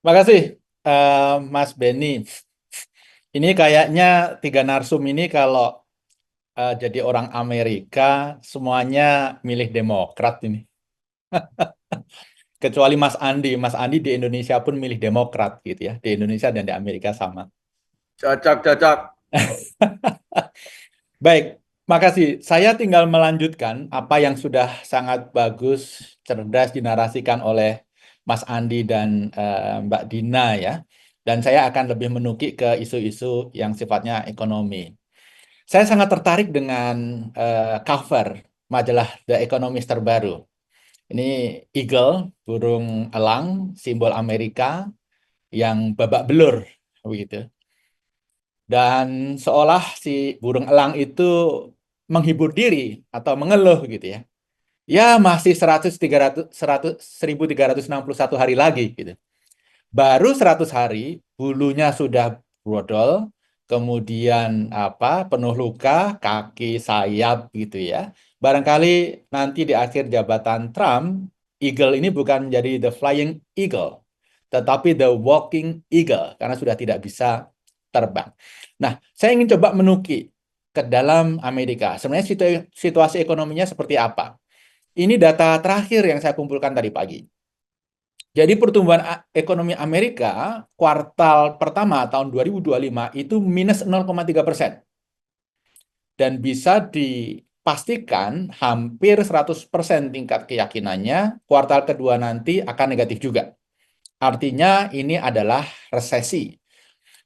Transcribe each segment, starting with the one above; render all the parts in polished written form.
Makasih, Mas Benny. Ini kayaknya tiga narsum ini kalau jadi orang Amerika semuanya milih Demokrat ini. Kecuali Mas Andi. Mas Andi di Indonesia pun milih Demokrat gitu ya. Di Indonesia dan di Amerika sama. Cocok, cocok. Baik, makasih. Saya tinggal melanjutkan apa yang sudah sangat bagus, cerdas dinarasikan oleh Mas Andi dan Mbak Dina ya. Dan saya akan lebih menukik ke isu-isu yang sifatnya ekonomi. Saya sangat tertarik dengan cover majalah The Economist terbaru. Ini eagle, burung elang, simbol Amerika yang babak belur, begitu. Dan seolah si burung elang itu menghibur diri atau mengeluh gitu ya. Ya masih 1361 hari lagi gitu. Baru 100 hari, bulunya sudah brodol, kemudian apa penuh luka, kaki, sayap gitu ya. Barangkali nanti di akhir jabatan Trump, Eagle ini bukan menjadi the flying eagle, tetapi the walking eagle, karena sudah tidak bisa terbang. Nah, saya ingin coba menukik ke dalam Amerika. Sebenarnya situasi ekonominya seperti apa? Ini data terakhir yang saya kumpulkan tadi pagi. Jadi pertumbuhan ekonomi Amerika kuartal pertama tahun 2025 itu minus 0,3%. Dan bisa dipastikan hampir 100% tingkat keyakinannya kuartal kedua nanti akan negatif juga. Artinya ini adalah resesi.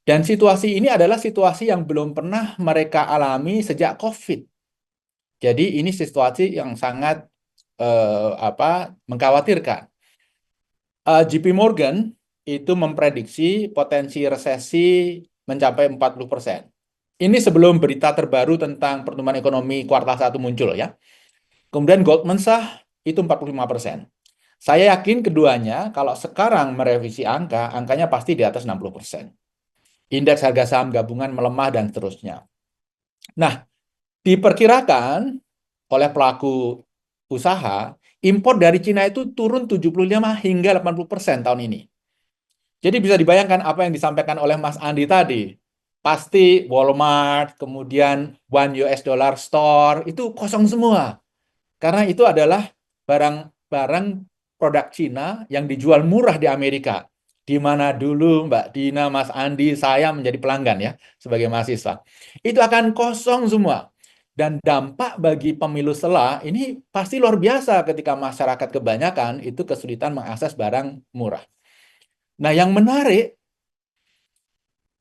Dan situasi ini adalah situasi yang belum pernah mereka alami sejak COVID. Jadi ini situasi yang sangat mengkhawatirkan. JP Morgan itu memprediksi potensi resesi mencapai 40%. Ini sebelum berita terbaru tentang pertumbuhan ekonomi kuartal 1 muncul ya. Kemudian Goldman Sachs itu 45%. Saya yakin keduanya kalau sekarang merevisi angkanya pasti di atas 60%. Indeks harga saham gabungan melemah dan seterusnya. Nah, diperkirakan oleh pelaku usaha, impor dari Cina itu turun 75 hingga 80% tahun ini. Jadi bisa dibayangkan apa yang disampaikan oleh Mas Andi tadi. Pasti Walmart, kemudian One US Dollar Store, itu kosong semua. Karena itu adalah barang-barang produk Cina yang dijual murah di Amerika. Di mana dulu Mbak Dina, Mas Andi, saya menjadi pelanggan ya, sebagai mahasiswa. Itu akan kosong semua. Dan dampak bagi pemilu sela ini pasti luar biasa ketika masyarakat kebanyakan itu kesulitan mengakses barang murah. Nah, yang menarik,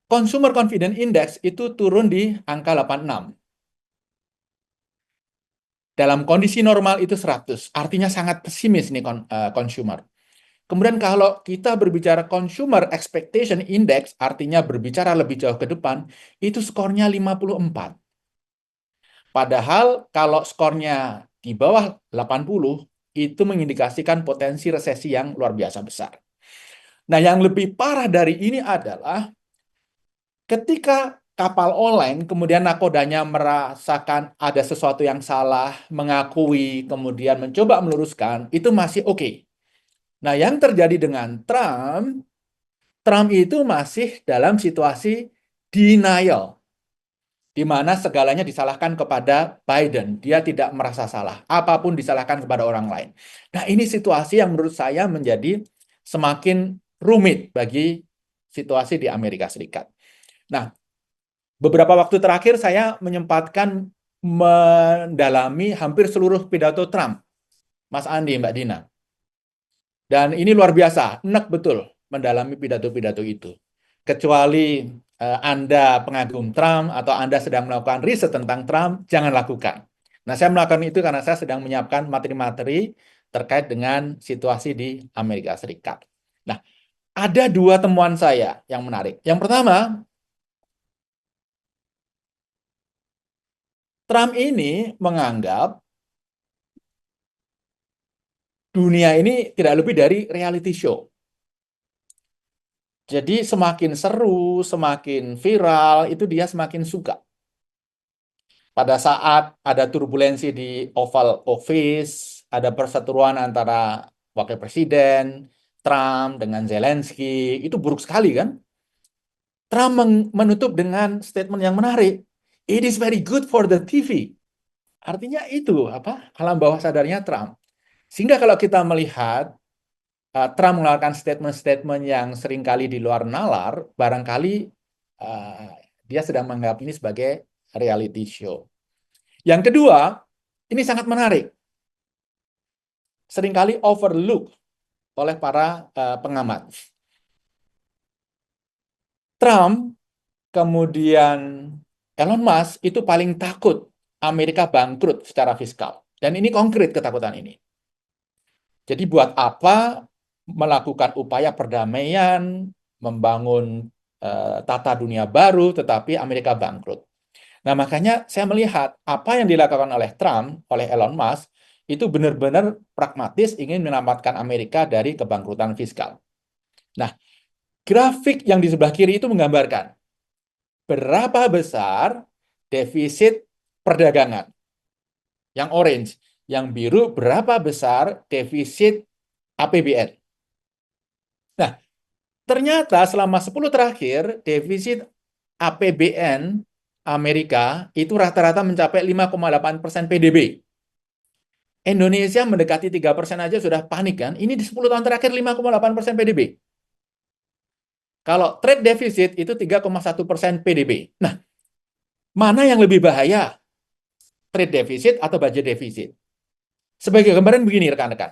Consumer Confidence Index itu turun di angka 86. Dalam kondisi normal itu 100. Artinya sangat pesimis nih consumer. Kemudian kalau kita berbicara Consumer Expectation Index, artinya berbicara lebih jauh ke depan, itu skornya 54. Padahal kalau skornya di bawah 80, itu mengindikasikan potensi resesi yang luar biasa besar. Nah, yang lebih parah dari ini adalah ketika kapal oleng, kemudian nakodanya merasakan ada sesuatu yang salah, mengakui, kemudian mencoba meluruskan, itu masih oke. Nah, yang terjadi dengan Trump, Trump itu masih dalam situasi denial, di mana segalanya disalahkan kepada Biden. Dia tidak merasa salah. Apapun disalahkan kepada orang lain. Nah, ini situasi yang menurut saya menjadi semakin rumit bagi situasi di Amerika Serikat. Nah, beberapa waktu terakhir saya menyempatkan mendalami hampir seluruh pidato Trump, Mas Andi, Mbak Dina. Dan ini luar biasa, enak betul mendalami pidato-pidato itu. Kecuali Anda pengagum Trump atau Anda sedang melakukan riset tentang Trump, jangan lakukan. Nah, saya melakukan itu karena saya sedang menyiapkan materi-materi terkait dengan situasi di Amerika Serikat. Nah, ada dua temuan saya yang menarik. Yang pertama, Trump ini menganggap dunia ini tidak lebih dari reality show. Jadi semakin seru, semakin viral, itu dia semakin suka. Pada saat ada turbulensi di Oval Office, ada perseteruan antara wakil presiden, Trump, dengan Zelensky, itu buruk sekali kan? Trump menutup dengan statement yang menarik. It is very good for the TV. Artinya itu apa? Alam bawah sadarnya Trump. Sehingga kalau kita melihat Trump mengeluarkan statement-statement yang seringkali di luar nalar, barangkali dia sedang menganggap ini sebagai reality show. Yang kedua, ini sangat menarik. Seringkali overlook oleh para pengamat. Trump, kemudian Elon Musk itu paling takut Amerika bangkrut secara fiskal. Dan ini konkret ketakutan ini. Jadi buat apa melakukan upaya perdamaian, membangun tata dunia baru, tetapi Amerika bangkrut. Nah, makanya saya melihat apa yang dilakukan oleh Trump, oleh Elon Musk, itu benar-benar pragmatis ingin menyelamatkan Amerika dari kebangkrutan fiskal. Nah, grafik yang di sebelah kiri itu menggambarkan berapa besar defisit perdagangan. Yang orange, yang biru berapa besar defisit APBN. Nah, ternyata selama 10 terakhir, defisit APBN Amerika itu rata-rata mencapai 5,8% PDB. Indonesia mendekati 3% aja sudah panik kan? Ini di 10 tahun terakhir 5,8% PDB. Kalau trade deficit itu 3,1% PDB. Nah, mana yang lebih bahaya? Trade deficit atau budget deficit? Sebagai gambaran begini rekan-rekan.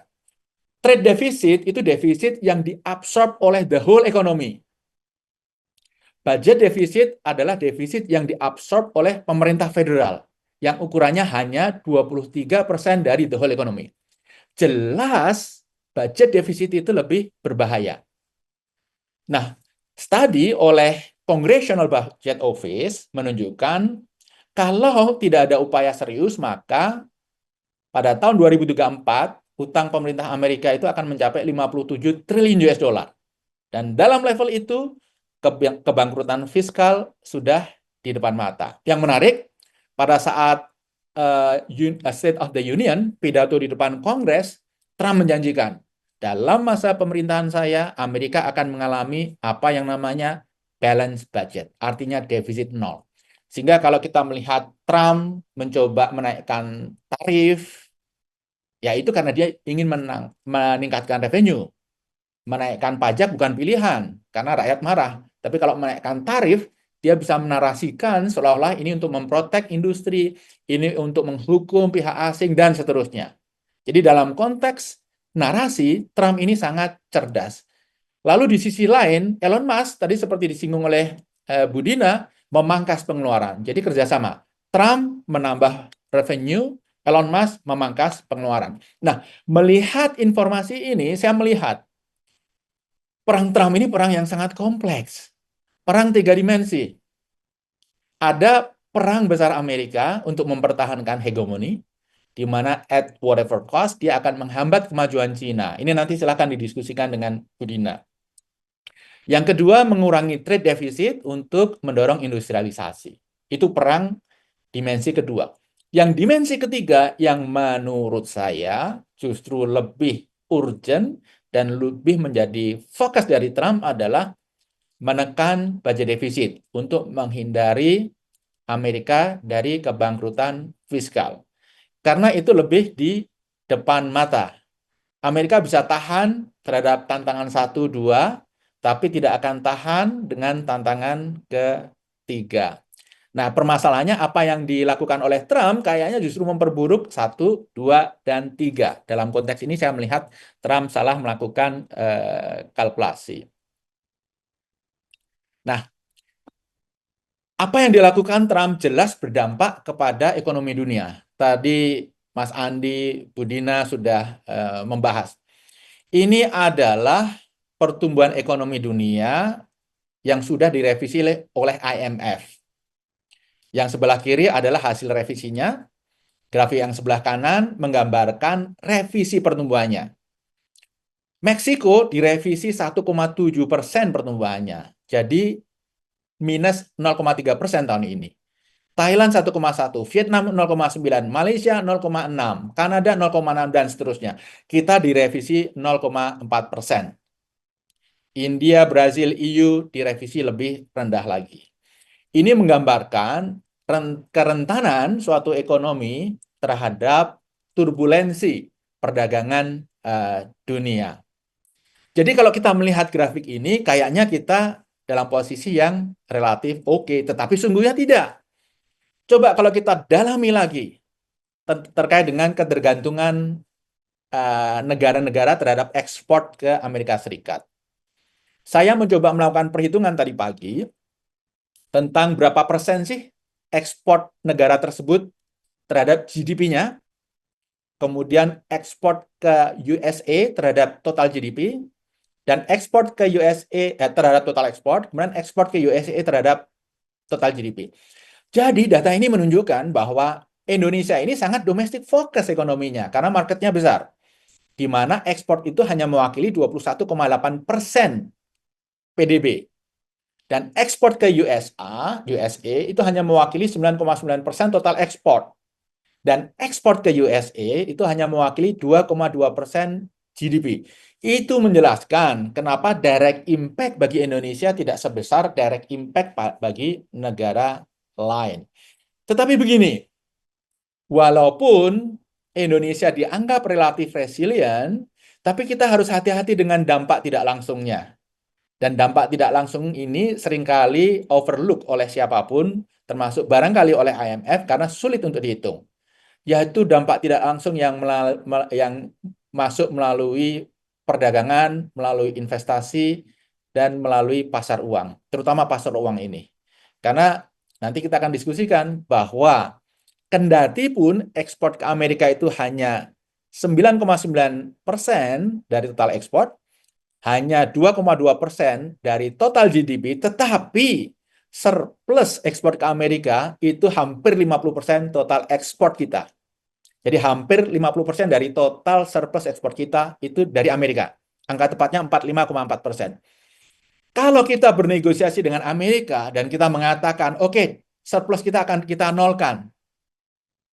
Trade deficit itu defisit yang diabsorb oleh the whole economy. Budget defisit adalah defisit yang diabsorb oleh pemerintah federal, yang ukurannya hanya 23% dari the whole economy. Jelas, budget defisit itu lebih berbahaya. Nah, studi oleh Congressional Budget Office menunjukkan kalau tidak ada upaya serius, maka pada tahun 2034, hutang pemerintah Amerika itu akan mencapai 57 triliun US dollar. Dan dalam level itu, kebangkrutan fiskal sudah di depan mata. Yang menarik, pada saat State of the Union, pidato di depan Kongres, Trump menjanjikan, dalam masa pemerintahan saya, Amerika akan mengalami apa yang namanya balance budget, artinya defisit nol. Sehingga kalau kita melihat Trump mencoba menaikkan tarif, ya itu karena dia ingin meningkatkan revenue. Menaikkan pajak bukan pilihan, karena rakyat marah. Tapi kalau menaikkan tarif, dia bisa menarasikan seolah-olah ini untuk memprotek industri, ini untuk menghukum pihak asing, dan seterusnya. Jadi dalam konteks narasi, Trump ini sangat cerdas. Lalu di sisi lain, Elon Musk, tadi seperti disinggung oleh Bu Dina, memangkas pengeluaran. Jadi kerjasama. Trump menambah revenue, Elon Musk memangkas pengeluaran. Nah, melihat informasi ini, saya melihat perang Trump ini perang yang sangat kompleks. Perang tiga dimensi. Ada perang besar Amerika untuk mempertahankan hegemoni, di mana at whatever cost dia akan menghambat kemajuan Cina. Ini nanti silakan didiskusikan dengan Budina. Yang kedua, mengurangi trade deficit untuk mendorong industrialisasi. Itu perang dimensi kedua. Yang dimensi ketiga yang menurut saya justru lebih urgent dan lebih menjadi fokus dari Trump adalah menekan budget defisit untuk menghindari Amerika dari kebangkrutan fiskal. Karena itu lebih di depan mata. Amerika bisa tahan terhadap tantangan 1, 2, tapi tidak akan tahan dengan tantangan ketiga. Nah, permasalahannya apa yang dilakukan oleh Trump kayaknya justru memperburuk 1, 2, dan 3. Dalam konteks ini saya melihat Trump salah melakukan kalkulasi. Nah, apa yang dilakukan Trump jelas berdampak kepada ekonomi dunia. Tadi Mas Andi, Budina sudah membahas. Ini adalah pertumbuhan ekonomi dunia yang sudah direvisi oleh IMF. Yang sebelah kiri adalah hasil revisinya. Grafik yang sebelah kanan menggambarkan revisi pertumbuhannya. Meksiko direvisi 1,7% pertumbuhannya. Jadi minus 0,3% tahun ini. Thailand 1,1, Vietnam 0,9, Malaysia 0,6, Kanada 0,6, dan seterusnya. Kita direvisi 0,4%. India, Brazil, EU direvisi lebih rendah lagi. Ini menggambarkan kerentanan suatu ekonomi terhadap turbulensi perdagangan dunia. Jadi kalau kita melihat grafik ini, kayaknya kita dalam posisi yang relatif oke, tetapi sungguhnya tidak. Coba kalau kita dalami lagi terkait dengan ketergantungan negara-negara terhadap ekspor ke Amerika Serikat. Saya mencoba melakukan perhitungan tadi pagi tentang berapa persen sih ekspor negara tersebut terhadap GDP-nya, kemudian ekspor ke USA terhadap total GDP, dan ekspor ke USA terhadap total ekspor, kemudian ekspor ke USA terhadap total GDP. Jadi data ini menunjukkan bahwa Indonesia ini sangat domestic focus ekonominya karena marketnya besar, di mana ekspor itu hanya mewakili 21,8% PDB. Dan ekspor ke USA itu hanya mewakili 9,9% total ekspor. Dan ekspor ke USA itu hanya mewakili 2,2% GDP. Itu menjelaskan kenapa direct impact bagi Indonesia tidak sebesar direct impact bagi negara lain. Tetapi begini, walaupun Indonesia dianggap relatif resilient, tapi kita harus hati-hati dengan dampak tidak langsungnya. Dan dampak tidak langsung ini seringkali overlook oleh siapapun, termasuk barangkali oleh IMF, karena sulit untuk dihitung. Yaitu dampak tidak langsung yang masuk melalui perdagangan, melalui investasi, dan melalui pasar uang, terutama pasar uang ini. Karena nanti kita akan diskusikan bahwa kendati pun ekspor ke Amerika itu hanya 9,9% dari total ekspor, hanya 2,2% dari total GDP, tetapi surplus ekspor ke Amerika itu hampir 50% total ekspor kita. Jadi hampir 50% dari total surplus ekspor kita itu dari Amerika. Angka tepatnya 45,4%. Kalau kita bernegosiasi dengan Amerika dan kita mengatakan, oke, surplus kita akan kita nolkan.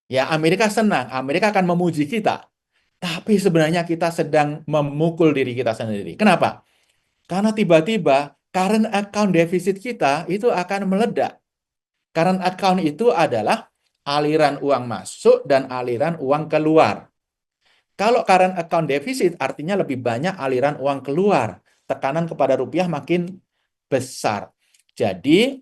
Ya, Amerika senang, Amerika akan memuji kita. Tapi sebenarnya kita sedang memukul diri kita sendiri. Kenapa? Karena tiba-tiba current account defisit kita itu akan meledak. Current account itu adalah aliran uang masuk dan aliran uang keluar. Kalau current account defisit artinya lebih banyak aliran uang keluar. Tekanan kepada rupiah makin besar. Jadi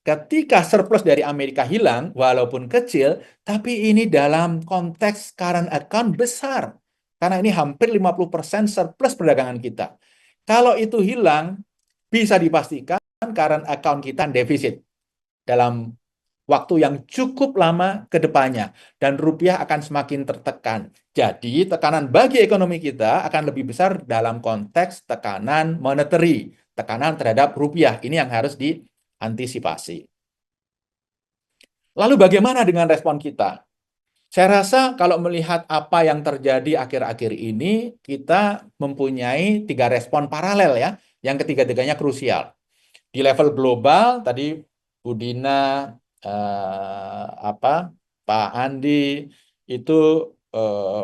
ketika surplus dari Amerika hilang, walaupun kecil, tapi ini dalam konteks current account besar. Karena ini hampir 50% surplus perdagangan kita. Kalau itu hilang, bisa dipastikan current account kita defisit dalam waktu yang cukup lama ke depannya. Dan rupiah akan semakin tertekan. Jadi tekanan bagi ekonomi kita akan lebih besar dalam konteks tekanan monetary, tekanan terhadap rupiah. Ini yang harus diantisipasi. Lalu bagaimana dengan respon kita? Saya rasa kalau melihat apa yang terjadi akhir-akhir ini, kita mempunyai 3 respon paralel ya, yang ketiga-tiganya krusial. Di level global, tadi Bu Dina, Pak Andi, itu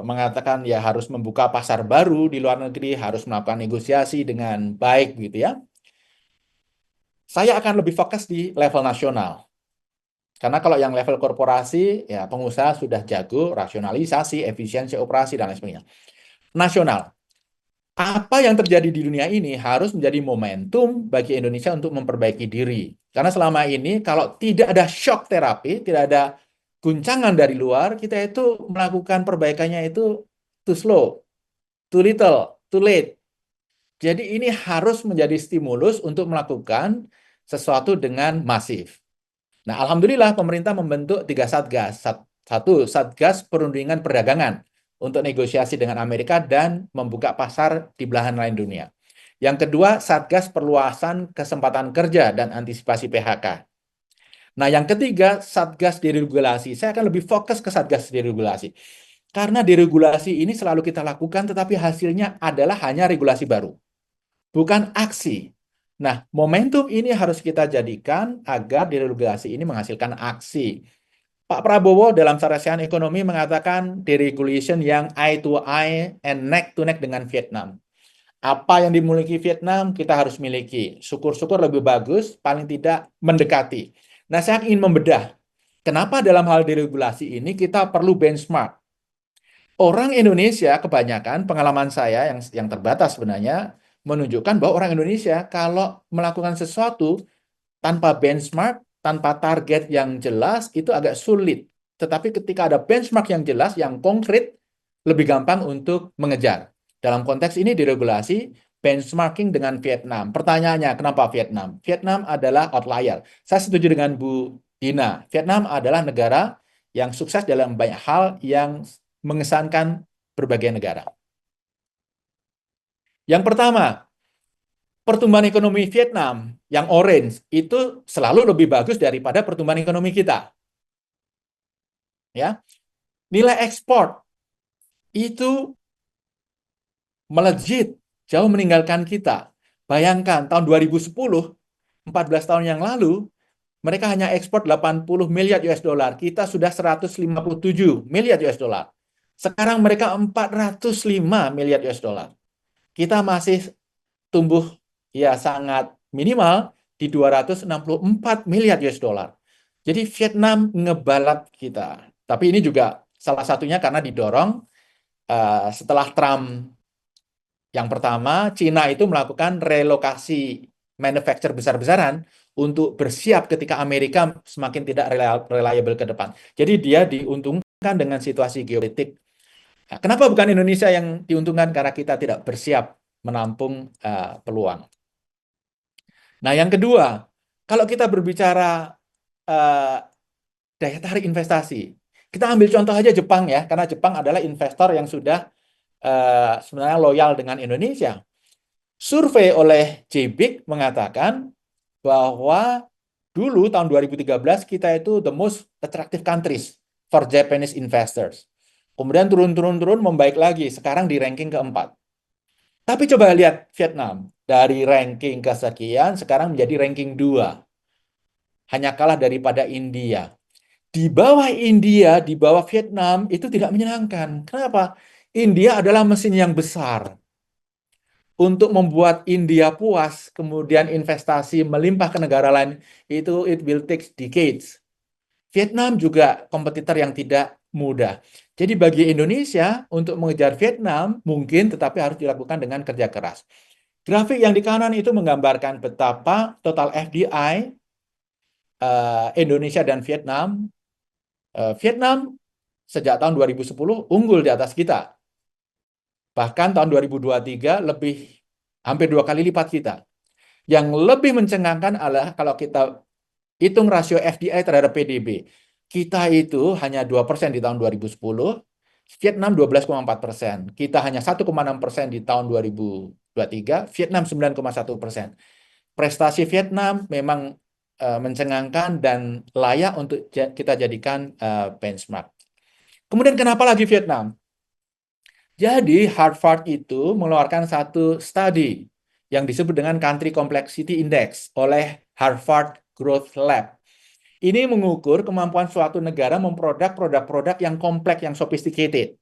mengatakan ya harus membuka pasar baru di luar negeri, harus melakukan negosiasi dengan baik gitu ya. Saya akan lebih fokus di level nasional. Karena kalau yang level korporasi, ya pengusaha sudah jago, rasionalisasi, efisiensi operasi, dan lain sebagainya. Nasional. Apa yang terjadi di dunia ini harus menjadi momentum bagi Indonesia untuk memperbaiki diri. Karena selama ini kalau tidak ada shock terapi, tidak ada guncangan dari luar, kita itu melakukan perbaikannya itu too slow, too little, too late. Jadi ini harus menjadi stimulus untuk melakukan sesuatu dengan masif. Nah, alhamdulillah pemerintah membentuk 3 satgas. Satu, Satgas Perundingan Perdagangan untuk negosiasi dengan Amerika dan membuka pasar di belahan lain dunia. Yang kedua, Satgas Perluasan Kesempatan Kerja dan Antisipasi PHK. Nah, yang ketiga, Satgas Deregulasi. Saya akan lebih fokus ke Satgas Deregulasi. Karena deregulasi ini selalu kita lakukan, tetapi hasilnya adalah hanya regulasi baru, bukan aksi. Nah, momentum ini harus kita jadikan agar deregulasi ini menghasilkan aksi. Pak Prabowo dalam Sarasian Ekonomi mengatakan deregulation yang eye to eye and neck to neck dengan Vietnam. Apa yang dimiliki Vietnam, kita harus miliki. Syukur-syukur lebih bagus, paling tidak mendekati. Nah, saya ingin membedah. Kenapa dalam hal deregulasi ini kita perlu benchmark? Orang Indonesia kebanyakan pengalaman saya yang terbatas sebenarnya menunjukkan bahwa orang Indonesia kalau melakukan sesuatu tanpa benchmark, tanpa target yang jelas itu agak sulit. Tetapi ketika ada benchmark yang jelas, yang konkret, lebih gampang untuk mengejar. Dalam konteks ini diregulasi benchmarking dengan Vietnam. Pertanyaannya, kenapa Vietnam? Vietnam adalah outlier. Saya setuju dengan Bu Dina. Vietnam adalah negara yang sukses dalam banyak hal yang mengesankan berbagai negara. Yang pertama, pertumbuhan ekonomi Vietnam yang orange itu selalu lebih bagus daripada pertumbuhan ekonomi kita. Ya, nilai ekspor itu melejit jauh meninggalkan kita. Bayangkan tahun 2010, 14 tahun yang lalu, mereka hanya ekspor 80 miliar US dollar. Kita sudah 157 miliar US dollar. Sekarang mereka 405 miliar US dollar. Kita masih tumbuh ya sangat minimal di 264 miliar US dollar. Jadi Vietnam ngebalap kita. Tapi ini juga salah satunya karena didorong setelah Trump yang pertama, Cina itu melakukan relokasi manufacture besar-besaran untuk bersiap ketika Amerika semakin tidak reliable ke depan. Jadi dia diuntungkan dengan situasi geopolitik. Nah, kenapa bukan Indonesia yang diuntungkan? Karena kita tidak bersiap menampung peluang. Nah, yang kedua, kalau kita berbicara uh, daya tarik investasi, kita ambil contoh aja Jepang ya, karena Jepang adalah investor yang sudah sebenarnya loyal dengan Indonesia. Survei oleh JBIC mengatakan bahwa dulu tahun 2013 kita itu the most attractive countries for Japanese investors. Kemudian turun-turun-turun membaik lagi, sekarang di ranking keempat. Tapi coba lihat Vietnam, dari ranking kesekian sekarang menjadi ranking 2. Hanya kalah daripada India. Di bawah India, di bawah Vietnam itu tidak menyenangkan. Kenapa? India adalah mesin yang besar. Untuk membuat India puas, kemudian investasi melimpah ke negara lain, itu it will take decades. Vietnam juga kompetitor yang tidak mudah. Jadi bagi Indonesia, untuk mengejar Vietnam, mungkin tetapi harus dilakukan dengan kerja keras. Grafik yang di kanan itu menggambarkan betapa total FDI Indonesia dan Vietnam. Vietnam sejak tahun 2010 unggul di atas kita. Bahkan tahun 2023 lebih hampir 2 kali lipat kita. Yang lebih mencengangkan adalah kalau kita hitung rasio FDI terhadap PDB. Kita itu hanya 2% di tahun 2010, Vietnam 12,4%. Kita hanya 1,6% di tahun 2023, Vietnam 9,1%. Prestasi Vietnam memang mencengangkan dan layak untuk kita jadikan benchmark. Kemudian kenapa lagi Vietnam? Jadi Harvard itu mengeluarkan satu studi yang disebut dengan Country Complexity Index oleh Harvard Growth Lab. Ini mengukur kemampuan suatu negara memproduk produk-produk yang kompleks, yang sophisticated.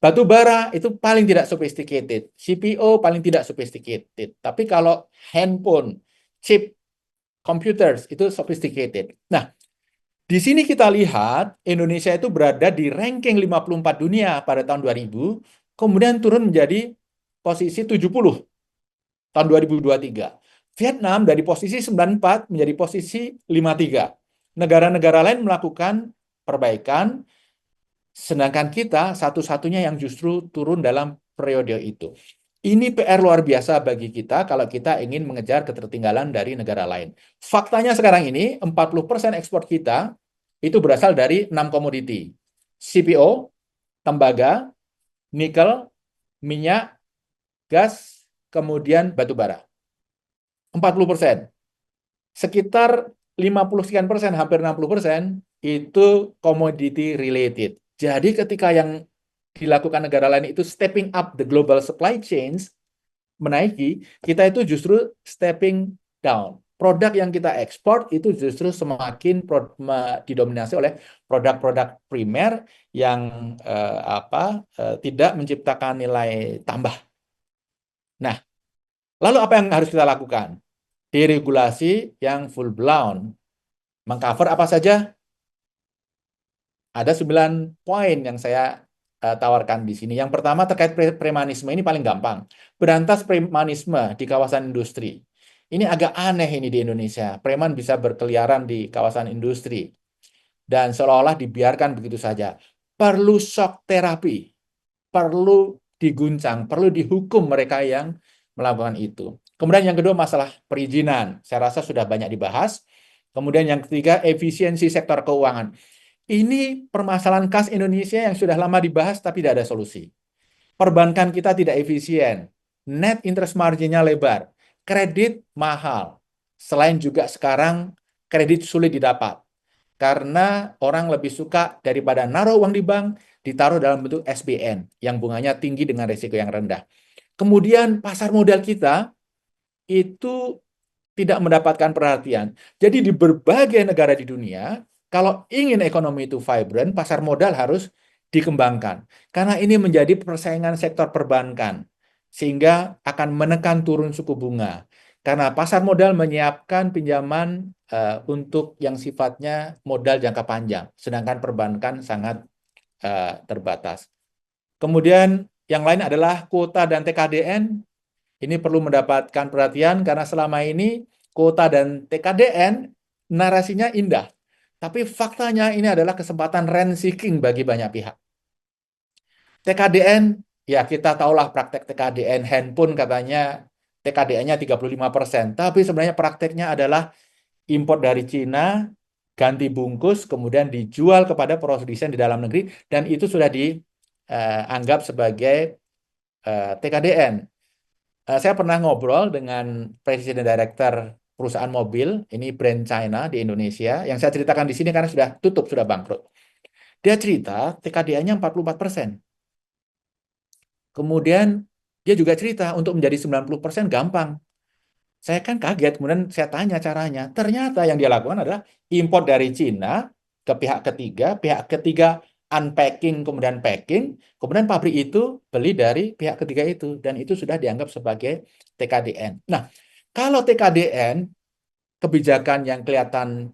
Batu bara itu paling tidak sophisticated, CPO paling tidak sophisticated. Tapi kalau handphone, chip, computers itu sophisticated. Nah, di sini kita lihat Indonesia itu berada di ranking 54 dunia pada tahun 2000, kemudian turun menjadi posisi 70 tahun 2023. Vietnam dari posisi 94 menjadi posisi 53. Negara-negara lain melakukan perbaikan, sedangkan kita satu-satunya yang justru turun dalam periode itu. Ini PR luar biasa bagi kita kalau kita ingin mengejar ketertinggalan dari negara lain. Faktanya sekarang ini 40% ekspor kita itu berasal dari 6 komoditi. CPO, tembaga, nikel, minyak, gas, kemudian batu bara. 40%. Sekitar 50 sekian persen, hampir 60% itu commodity related. Jadi ketika yang dilakukan negara lain itu stepping up the global supply chains, menaiki, kita itu justru stepping down. Produk yang kita ekspor itu justru semakin didominasi oleh produk-produk primer yang tidak menciptakan nilai tambah. Nah, lalu apa yang harus kita lakukan? Deregulasi yang full blown. Mengcover apa saja? Ada 9 poin yang saya tawarkan di sini. Yang pertama terkait premanisme, ini paling gampang. Berantas premanisme di kawasan industri. Ini agak aneh ini di Indonesia. Preman bisa berkeliaran di kawasan industri dan seolah-olah dibiarkan begitu saja. Perlu shock terapi, perlu diguncang, perlu dihukum mereka yang melakukan itu. Kemudian yang kedua masalah perizinan. Saya rasa sudah banyak dibahas. Kemudian yang ketiga efisiensi sektor keuangan. Ini permasalahan khas Indonesia yang sudah lama dibahas tapi tidak ada solusi. Perbankan kita tidak efisien, net interest marginnya lebar, kredit mahal. Selain juga sekarang kredit sulit didapat karena orang lebih suka daripada naruh uang di bank ditaruh dalam bentuk SBN yang bunganya tinggi dengan risiko yang rendah. Kemudian pasar modal kita itu tidak mendapatkan perhatian. Jadi di berbagai negara di dunia, kalau ingin ekonomi itu vibrant, pasar modal harus dikembangkan. Karena ini menjadi persaingan sektor perbankan, sehingga akan menekan turun suku bunga. Karena pasar modal menyiapkan pinjaman untuk yang sifatnya modal jangka panjang, sedangkan perbankan sangat terbatas. Kemudian yang lain adalah kuota dan TKDN. Ini perlu mendapatkan perhatian karena selama ini kuota dan TKDN narasinya indah. Tapi faktanya ini adalah kesempatan rent seeking bagi banyak pihak. TKDN, ya kita tahulah praktek TKDN handphone katanya TKDN-nya 35%. Tapi sebenarnya prakteknya adalah impor dari Cina, ganti bungkus, kemudian dijual kepada produsen di dalam negeri, dan itu sudah dianggap sebagai TKDN. Saya pernah ngobrol dengan Presiden Director perusahaan mobil, ini brand China di Indonesia, yang saya ceritakan di sini karena sudah tutup, sudah bangkrut. Dia cerita TKDN-nya 44%. Kemudian dia juga cerita untuk menjadi 90% gampang. Saya kan kaget, kemudian saya tanya caranya. Ternyata yang dia lakukan adalah impor dari Cina ke pihak ketiga unpacking, kemudian packing, kemudian pabrik itu beli dari pihak ketiga itu, dan itu sudah dianggap sebagai TKDN. Nah, kalau TKDN, kebijakan yang kelihatan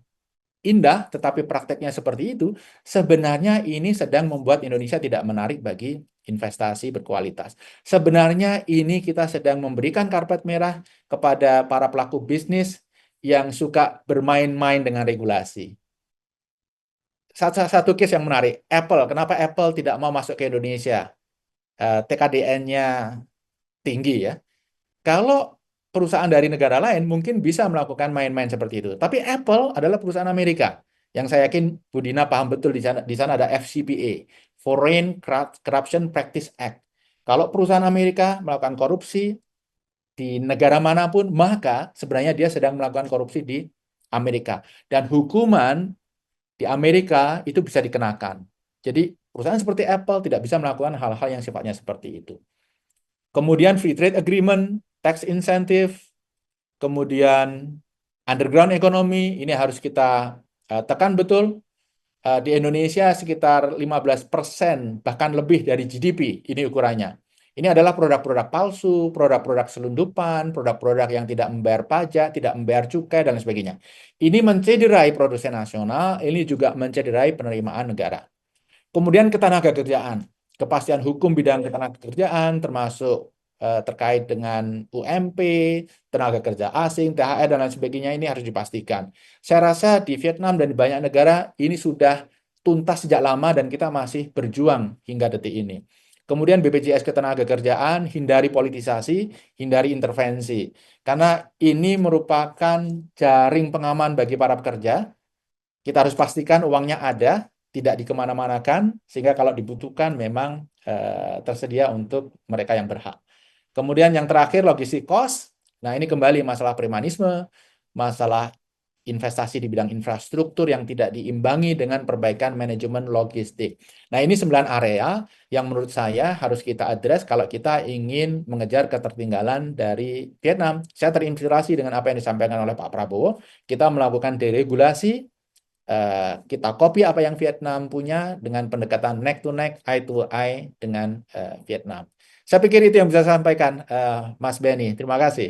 indah, tetapi prakteknya seperti itu, sebenarnya ini sedang membuat Indonesia tidak menarik bagi investasi berkualitas. Sebenarnya ini kita sedang memberikan karpet merah kepada para pelaku bisnis yang suka bermain-main dengan regulasi. Satu case yang menarik, Apple. Kenapa Apple tidak mau masuk ke Indonesia? TKDN-nya tinggi ya. Kalau perusahaan dari negara lain mungkin bisa melakukan main-main seperti itu. Tapi Apple adalah perusahaan Amerika. Yang saya yakin Budina paham betul di sana. Di sana ada FCPA, Foreign Corruption Practice Act. Kalau perusahaan Amerika melakukan korupsi di negara manapun, maka sebenarnya dia sedang melakukan korupsi di Amerika. Dan hukuman di Amerika itu bisa dikenakan. Jadi perusahaan seperti Apple tidak bisa melakukan hal-hal yang sifatnya seperti itu. Kemudian free trade agreement, tax incentive, kemudian underground economy, ini harus kita tekan betul. Di Indonesia sekitar 15%, bahkan lebih dari GDP, ini ukurannya. Ini adalah produk-produk palsu, produk-produk selundupan, produk-produk yang tidak membayar pajak, tidak membayar cukai, dan sebagainya. Ini mencederai produsen nasional, ini juga mencederai penerimaan negara. Kemudian ketenagakerjaan, kepastian hukum bidang ketenagakerjaan termasuk terkait dengan UMP, tenaga kerja asing, THR dan lain sebagainya ini harus dipastikan. Saya rasa di Vietnam dan di banyak negara ini sudah tuntas sejak lama dan kita masih berjuang hingga detik ini. Kemudian BPJS Ketenagakerjaan, hindari politisasi, hindari intervensi. Karena ini merupakan jaring pengaman bagi para pekerja. Kita harus pastikan uangnya ada, tidak dikemana-manakan, sehingga kalau dibutuhkan memang tersedia untuk mereka yang berhak. Kemudian yang terakhir, logistik cost. Nah, ini kembali masalah premanisme, masalah investasi di bidang infrastruktur yang tidak diimbangi dengan perbaikan manajemen logistik. Nah, ini 9 area yang menurut saya harus kita address kalau kita ingin mengejar ketertinggalan dari Vietnam. Saya terinspirasi dengan apa yang disampaikan oleh Pak Prabowo. Kita melakukan deregulasi, kita copy apa yang Vietnam punya dengan pendekatan neck to neck, eye to eye dengan Vietnam. Saya pikir itu yang bisa saya sampaikan, Mas Benny. Terima kasih.